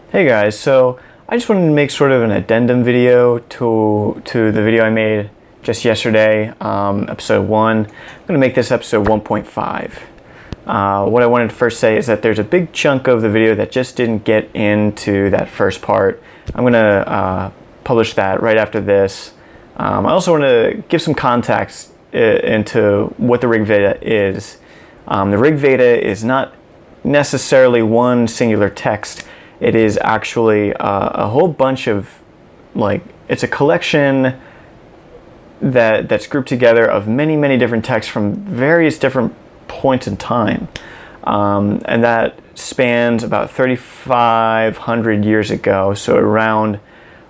Hey guys, so I just wanted to make sort of an addendum video to the video I made just yesterday, episode 1. I'm going to make this episode 1.5. What I wanted to first say is that there's a big chunk of the video that just didn't get into that first part. I'm going to publish that right after this. I also want to give some context into what the Rig Veda is. The Rig Veda is not necessarily one singular text. It is actually a whole bunch of, it's a collection that's grouped together of many different texts from various different points in time. And that spans about 3,500 years ago. So around,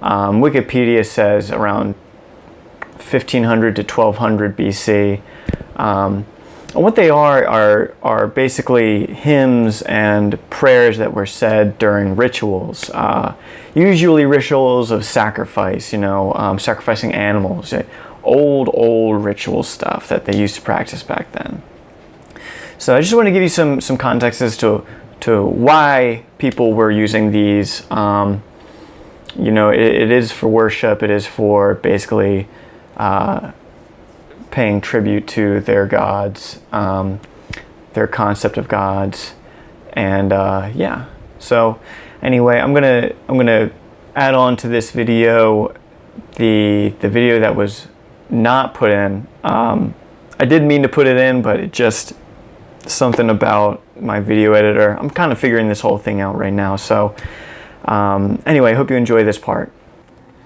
Wikipedia says around 1500 to 1200 BC. And what they are basically hymns and prayers that were said during rituals, usually rituals of sacrifice, sacrificing animals, old ritual stuff that they used to practice back then. So I just want to give you some context as to why people were using these. It is for worship. It is for basically paying tribute to their gods, their concept of gods, and So anyway, I'm gonna add on to this video the video that was not put in. I did mean to put it in, but it just something about my video editor. I'm kind of figuring this whole thing out right now. So anyway, I hope you enjoy this part.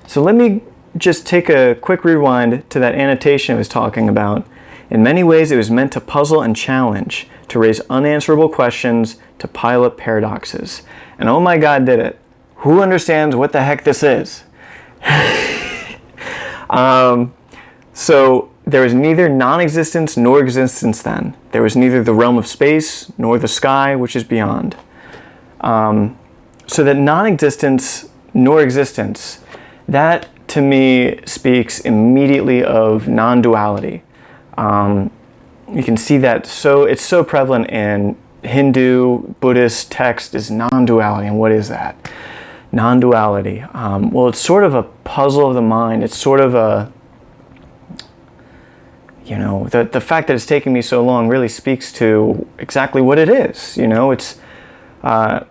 So let me just take a quick rewind to that annotation I was talking about. In many ways, it was meant to puzzle and challenge, to raise unanswerable questions, to pile up paradoxes. And oh my God, did it. Who understands what the heck this is? So there was neither non-existence nor existence then. There was neither the realm of space nor the sky, which is beyond. So that non-existence nor existence, that to me speaks immediately of non-duality. You can see that it's so prevalent in Hindu, Buddhist text is non-duality. And what is that? Non-duality. Well, it's sort of a puzzle of the mind. It's sort of a, the fact that it's taken me so long really speaks to exactly what it is. It's, let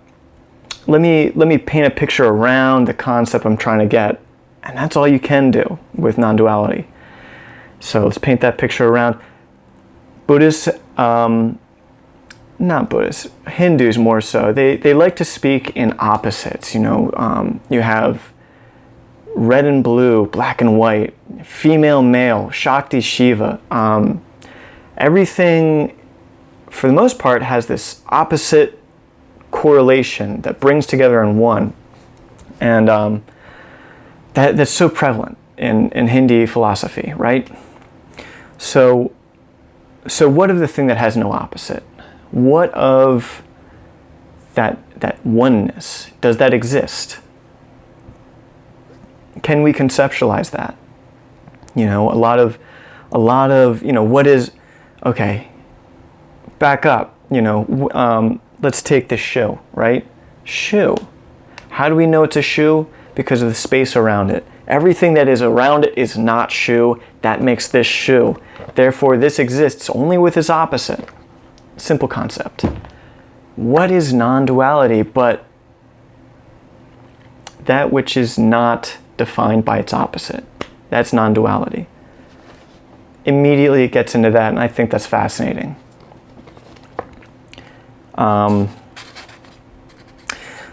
me paint a picture around the concept I'm trying to get. And that's all you can do with non-duality. So let's paint that picture around. Buddhists, not Buddhists, Hindus more so, they like to speak in opposites. You have red and blue, black and white, female, male, Shakti, Shiva. Everything, for the most part, has this opposite correlation that brings together in one. And that's so prevalent in Hindi philosophy, right? So what of the thing that has no opposite? What of that oneness? Does that exist? Can we conceptualize that? A lot of what is, okay, back up, let's take this shoe, right? Shoe. How do we know it's a shoe? Because of the space around it. Everything that is around it is not shoe. That makes this shoe. Therefore, this exists only with its opposite. Simple concept. What is non-duality but that which is not defined by its opposite? That's non-duality. Immediately it gets into that, and I think that's fascinating.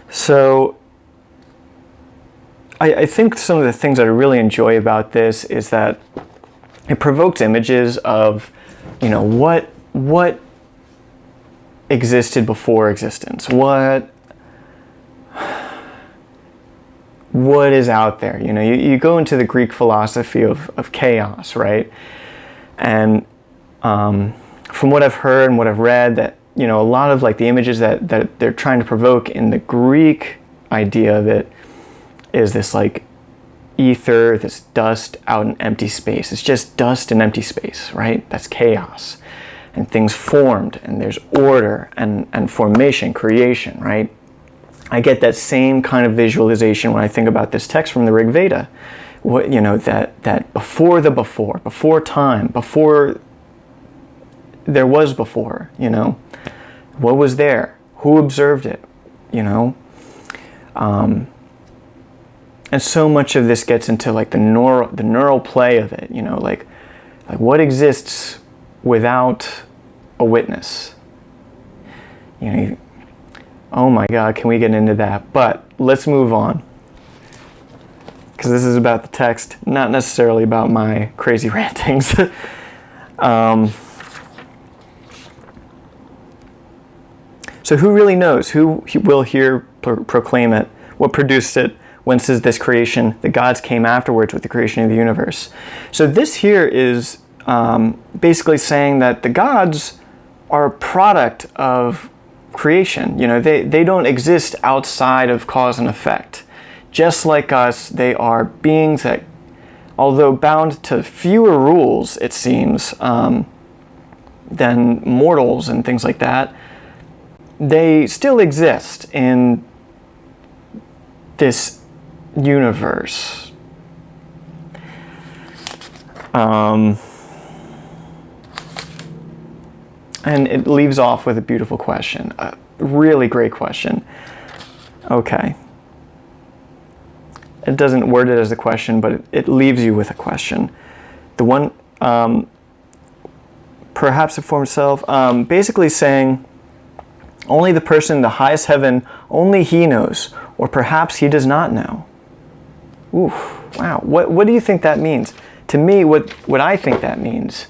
So I think some of the things that I really enjoy about this is that it provokes images of, what existed before existence. What is out there? You go into the Greek philosophy of chaos, right? And from what I've heard and what I've read, that a lot of the images that they're trying to provoke in the Greek idea of it is this ether, this dust out in empty space. It's just dust and empty space, right? That's chaos. And things formed, and there's order and formation, creation, right? I get that same kind of visualization when I think about this text from the Rig Veda. What, that before time, before there was before, what was there? Who observed it? And so much of this gets into like the neural play of it, like what exists without a witness? Oh my God, can we get into that? But let's move on, because this is about the text, not necessarily about my crazy rantings. So who really knows? Who will hear proclaim it? What produced it? Whence is this creation? The gods came afterwards with the creation of the universe. So this here is basically saying that the gods are a product of creation. They don't exist outside of cause and effect. Just like us, they are beings that, although bound to fewer rules, it seems, than mortals and things like that, they still exist in this universe. And it leaves off with a beautiful question, a really great question. Okay. It doesn't word it as a question, but it leaves you with a question. The one, perhaps it for himself, basically saying, only the person in the highest heaven, only he knows, or perhaps he does not know. Oof, wow. What do you think that means? To me, what I think that means,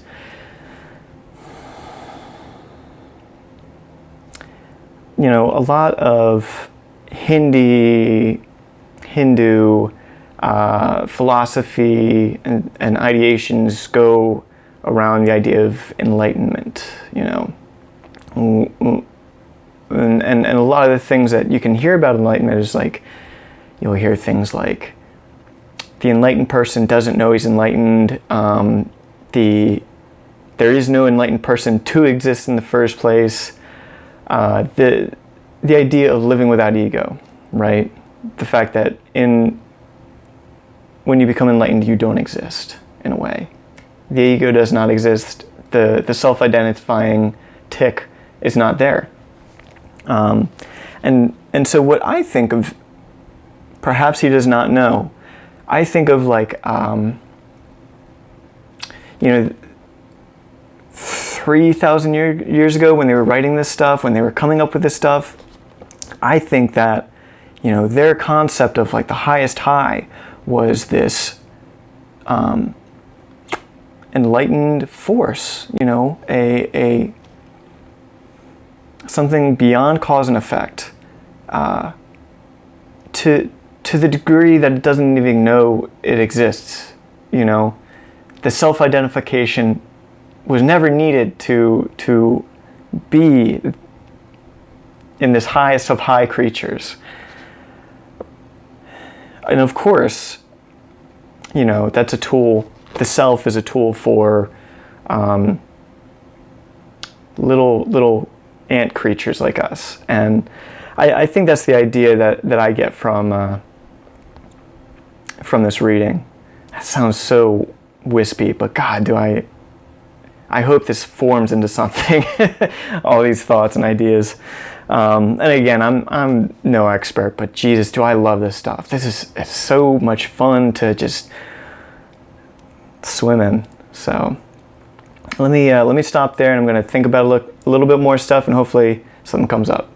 a lot of Hindu philosophy and ideations go around the idea of enlightenment, And a lot of the things that you can hear about enlightenment is like, you'll hear things like, the enlightened person doesn't know he's enlightened. There is no enlightened person to exist in the first place. The idea of living without ego, right? The fact that when you become enlightened, you don't exist in a way. The ego does not exist. The self-identifying tick is not there. And so what I think of, perhaps he does not know, I think of like, 3,000 years ago when they were writing this stuff, when they were coming up with this stuff, I think that, their concept of like the highest high was this enlightened force, a something beyond cause and effect, to the degree that it doesn't even know it exists. The self-identification was never needed to be in this highest of high creatures. And of course, that's a tool. The self is a tool for little ant creatures like us. And I think that's the idea that I get from this reading. That sounds so wispy, but God, I hope this forms into something. All these thoughts and ideas. And again, I'm no expert, but Jesus, do I love this stuff. It's so much fun to just swim in. So let me stop there, and I'm going to think about a little bit more stuff, and hopefully something comes up.